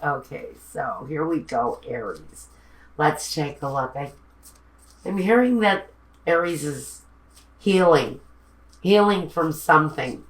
Okay, so here we go, Aries. Let's take a look. I'm hearing that Aries is healing from something.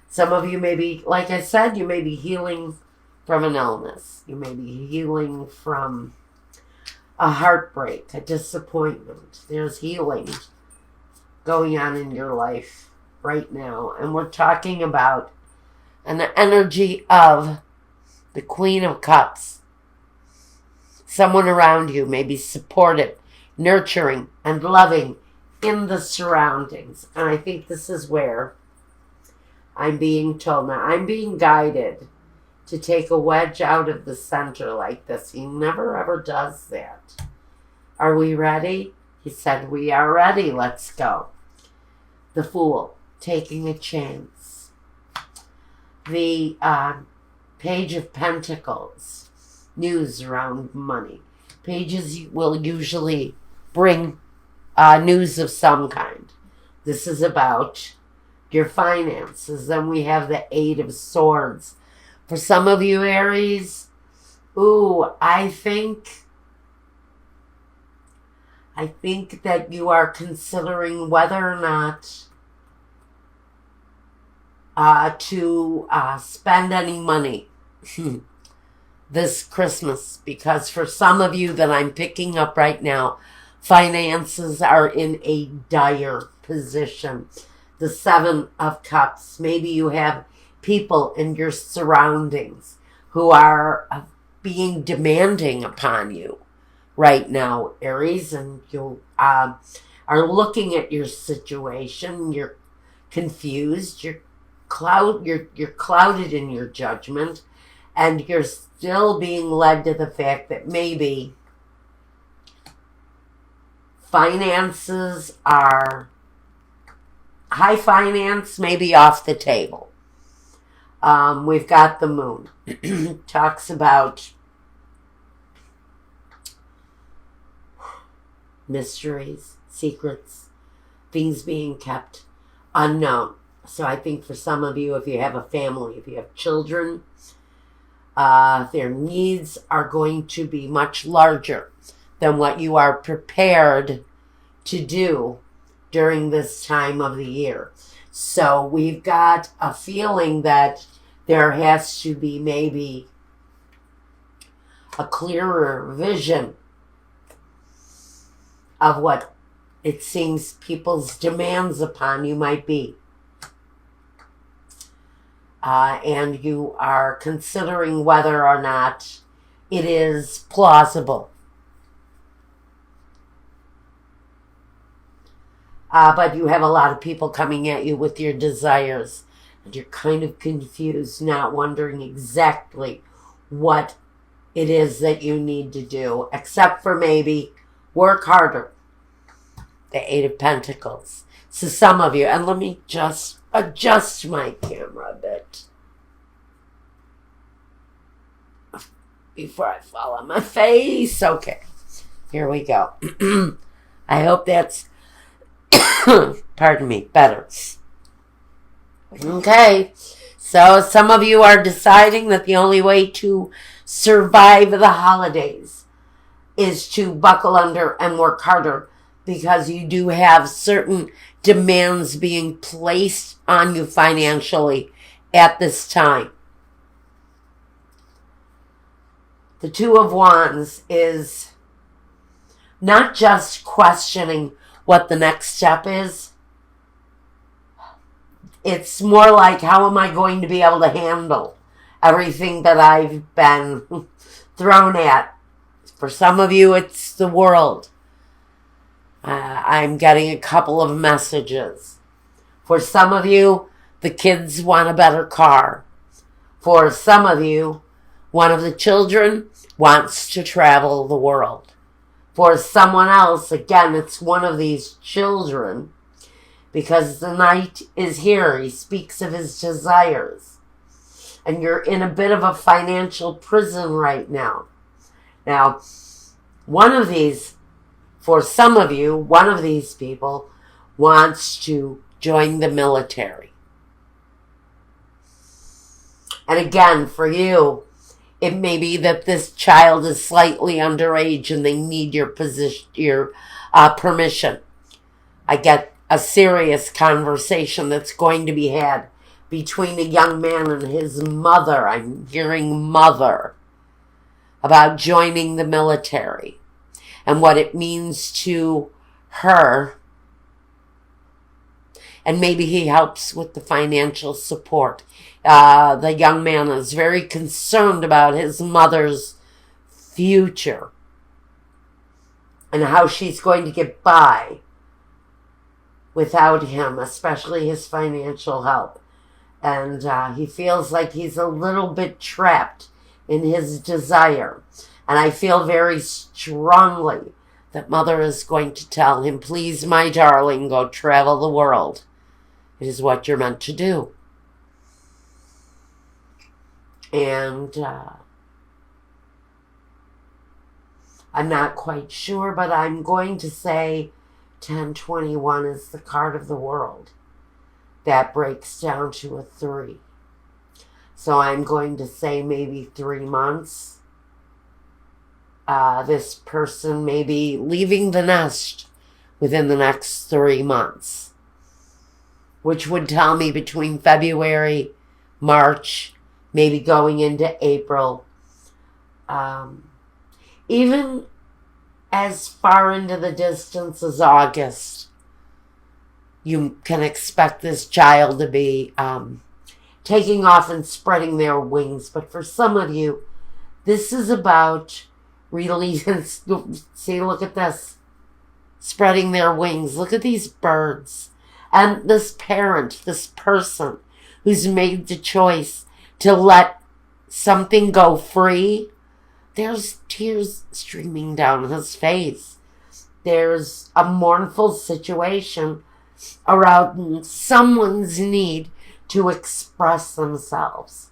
Some of you may be, like I said, you may be healing from an illness. You may be healing from a heartbreak, a disappointment. There's healing going on in your life right now. And we're talking about an energy of the Queen of Cups. Someone around you may be supportive, nurturing, and loving in the surroundings. And I think this is where I'm being told. Now, I'm being guided to take a wedge out of the center like this. He never ever does that. Are we ready? He said, we are ready. Let's go. The Fool, taking a chance. The Page of Pentacles, news around money. Pages will usually bring news of some kind. This is about your finances. Then we have the Eight of Swords. For some of you, Aries, I think that you are considering whether or not to spend any money this Christmas, because for some of you that I'm picking up right now, finances are in a dire position. The Seven of Cups. Maybe you have people in your surroundings who are being demanding upon you right now, Aries, and you are looking at your situation. You're confused. You're clouded in your judgment, and you're still being led to the fact that maybe finances are high finance, maybe off the table. We've got the Moon. Talks about mysteries, secrets, things being kept unknown. So I think for some of you, if you have a family, if you have children, their needs are going to be much larger than what you are prepared to do during this time of the year. So we've got a feeling that there has to be maybe a clearer vision of what it seems people's demands upon you might be. And you are considering whether or not it is plausible. But you have a lot of people coming at you with your desires, and you're kind of confused, not wondering exactly what it is that you need to do, except for maybe work harder. The Eight of Pentacles. So some of you, and let me just adjust my camera a bit before I fall on my face. Okay, here we go. I hope that's pardon me, better. Okay, so some of you are deciding that the only way to survive the holidays is to buckle under and work harder, because you do have certain demands being placed on you financially at this time. The Two of Wands is not just questioning what the next step is. It's more like, how am I going to be able to handle everything that I've been thrown at? For some of you, it's the world. I'm getting a couple of messages. For some of you, the kids want a better car. For some of you, one of the children wants to travel the world. For someone else, again, it's one of these children, because the Knight is here. He speaks of his desires. And you're in a bit of a financial prison right now. Now, for some of you, one of these people wants to join the military. And again, for you, It may be that this child is slightly underage and they need your permission. I get a serious conversation that's going to be had between a young man and his mother. I'm hearing mother, about joining the military and what it means to her. And maybe he helps with the financial support. The young man is very concerned about his mother's future and how she's going to get by without him, especially his financial help. And he feels like he's a little bit trapped in his desire. And I feel very strongly that mother is going to tell him, please, my darling, go travel the world. It is what you're meant to do. And I'm not quite sure, but I'm going to say 1021 is the card of the world. That breaks down to a 3. So I'm going to say maybe 3 months. This person may be leaving the nest within the next 3 months, which would tell me between February, March, maybe going into April, even as far into the distance as August, you can expect this child to be taking off and spreading their wings. But for some of you, this is about releasing. See, look at this. Spreading their wings. Look at these birds. And this parent, this person who's made the choice to let something go free. There's tears streaming down his face. There's a mournful situation around someone's need to express themselves,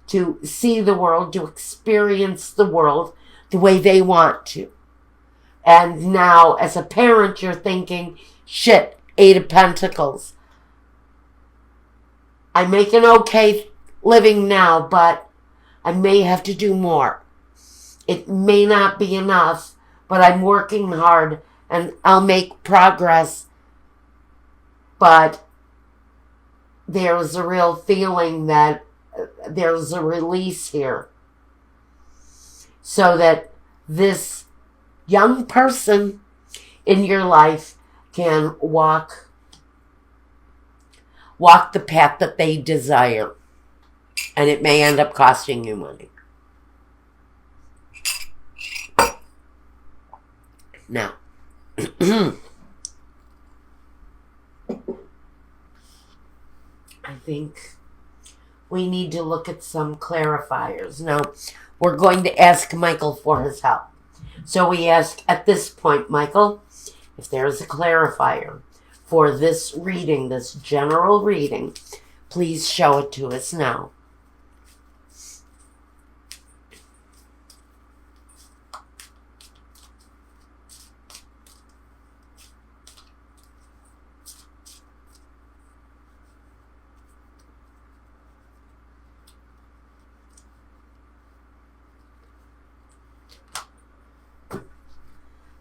to see the world, to experience the world the way they want to. And now, as a parent, you're thinking, shit, 8 of Pentacles. I make an okay living now, but I may have to do more. It may not be enough, but I'm working hard and I'll make progress. But there's a real feeling that there's a release here, so that this young person in your life can walk the path that they desire. And it may end up costing you money. Now, I think we need to look at some clarifiers. Now, we're going to ask Michael for his help. So we ask at this point, Michael, if there is a clarifier for this reading, this general reading, please show it to us now.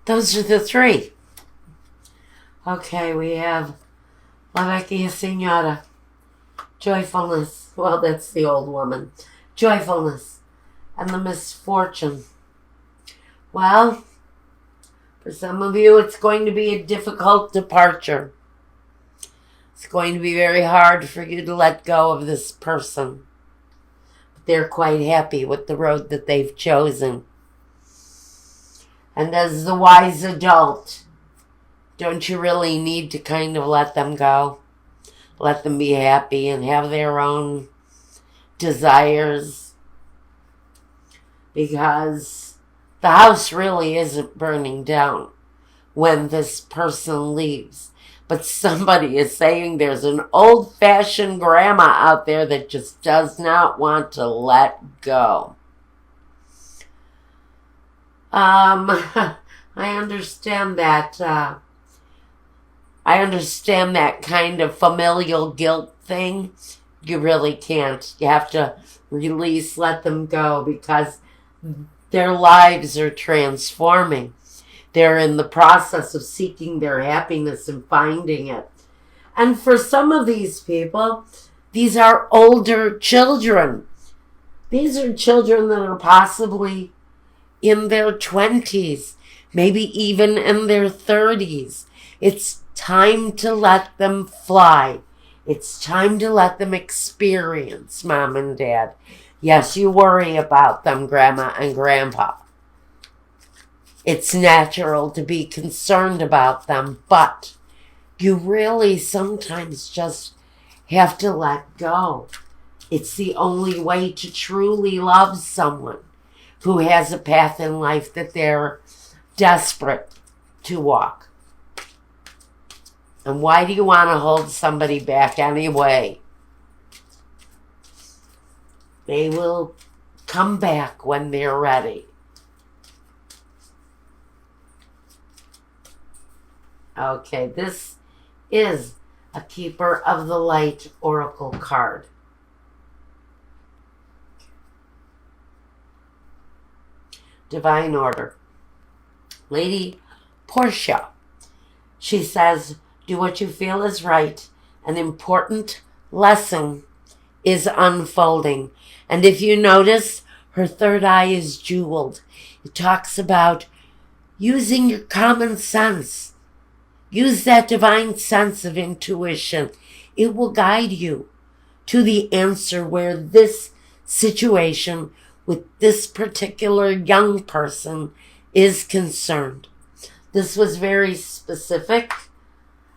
Those are the 3. Okay, we have La Vecchia Signora. Joyfulness. Well, that's the old woman. Joyfulness. And the misfortune. Well, for some of you, it's going to be a difficult departure. It's going to be very hard for you to let go of this person. But they're quite happy with the road that they've chosen. And as the wise adult, don't you really need to kind of let them go? Let them be happy and have their own desires? Because the house really isn't burning down when this person leaves. But somebody is saying there's an old-fashioned grandma out there that just does not want to let go. I understand that. I understand that kind of familial guilt thing You really can't. You have to release, let them go, because their lives are transforming. They're in the process of seeking their happiness and finding it. And for some of these people, these are older children. These are children that are possibly in their 20s, maybe even in their 30s. It's time to let them fly. It's time to let them experience, Mom and Dad. Yes, you worry about them, Grandma and Grandpa. It's natural to be concerned about them, but you really sometimes just have to let go. It's the only way to truly love someone who has a path in life that they're desperate to walk. And why do you want to hold somebody back anyway? They will come back when they're ready. Okay, this is a Keeper of the Light Oracle card. Divine Order. Lady Portia. She says, do what you feel is right. An important lesson is unfolding. And if you notice, her third eye is jeweled. It talks about using your common sense. Use that divine sense of intuition. It will guide you to the answer where this situation with this particular young person is concerned. This was very specific.